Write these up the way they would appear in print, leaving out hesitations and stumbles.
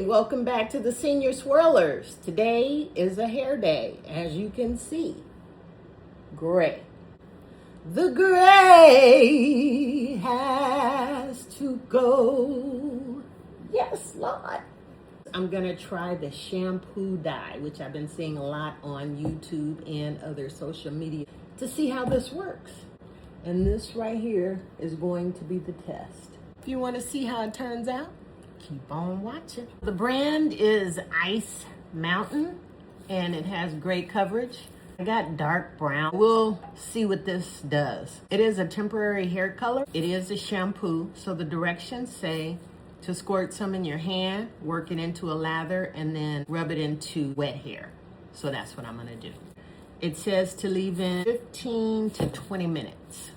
welcome back to the Senior Swirlers. Today is a hair day, as you can see. Gray. The gray has to go. Yes, Lord. I'm gonna try the shampoo dye, which I've been seeing a lot on YouTube and other social media, to see how this works. And this right here is going to be the test. If you want to see how it turns out, keep on watching. The brand is IceMountain, and it has great coverage. I got dark brown. We'll see what this does. It is a temporary hair color. It is a shampoo, so the directions say to squirt some in your hand, work it into a lather, and then rub it into wet hair. So that's what I'm gonna do. It says to leave in 15 to 20 minutes.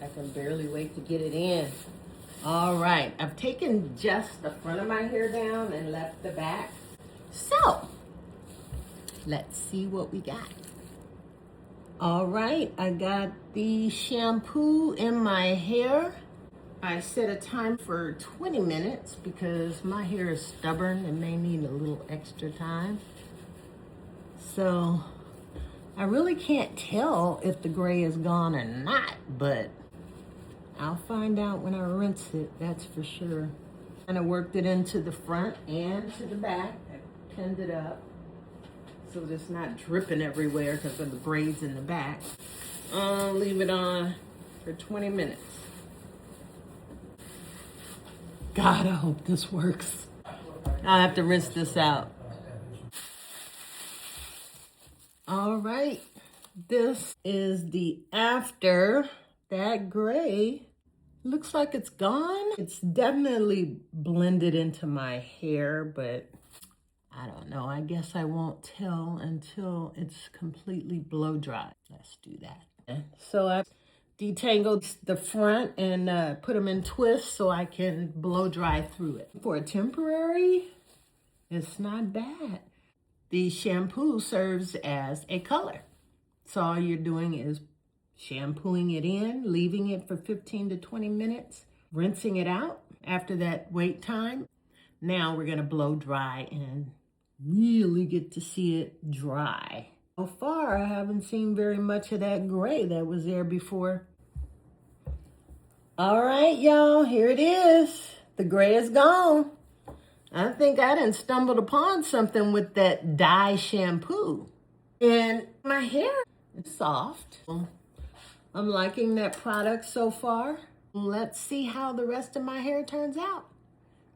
I can barely wait to get it in. All right, I've taken just the front of my hair down and left the back. So, let's see what we got. All right, I got the shampoo in my hair. I set a time for 20 minutes because my hair is stubborn and may need a little extra time. So, I really can't tell if the gray is gone or not, but I'll find out when I rinse it, that's for sure. And I worked it into the front and to the back. I pinned it up so that it's not dripping everywhere because of the braids in the back. I'll leave it on for 20 minutes. God, I hope this works. I'll have to rinse this out. All right, this is the after. That gray looks like it's gone. It's definitely blended into my hair, but I don't know. I guess I won't tell until it's completely blow dry. Let's do that. So I detangled the front and put them in twists so I can blow dry through it. For a temporary, it's not bad. The shampoo serves as a color. So all you're doing is shampooing it in, leaving it for 15 to 20 minutes, rinsing it out after that wait time. Now we're gonna blow dry and really get to see it dry. So far, I haven't seen very much of that gray that was there before. All right, y'all, here it is. The gray is gone. I think I done stumbled upon something with that dye shampoo. And my hair is soft. I'm liking that product so far. Let's see how the rest of my hair turns out.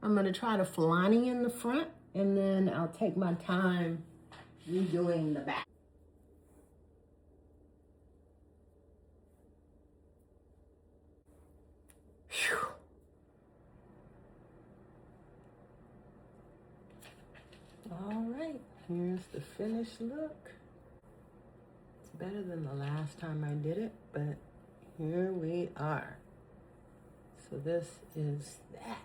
I'm gonna try the Fulani in the front, and then I'll take my time redoing the back. Whew. All right, here's the finished look. Better than the last time I did it, but here we are. So this is that.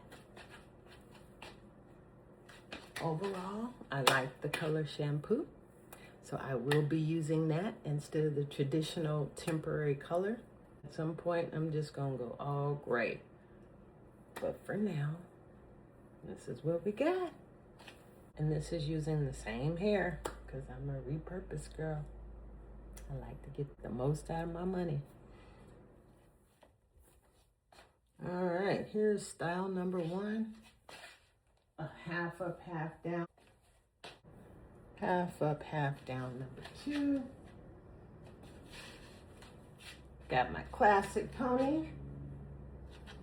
Overall, I like the color shampoo, so I will be using that instead of the traditional temporary color. At some point, I'm just gonna go all gray. But for now, this is what we got. And this is using the same hair because I'm a repurpose girl. I like to get the most out of my money. All right, here's style number one. A half up, half down. Half up, half down, number two. Got my classic pony.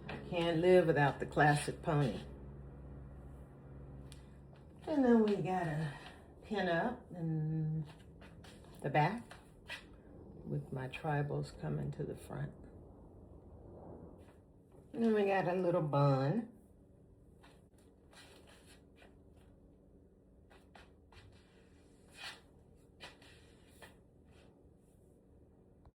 I can't live without the classic pony. And then we got a pin up in the back, with my tribals coming to the front. And then we got a little bun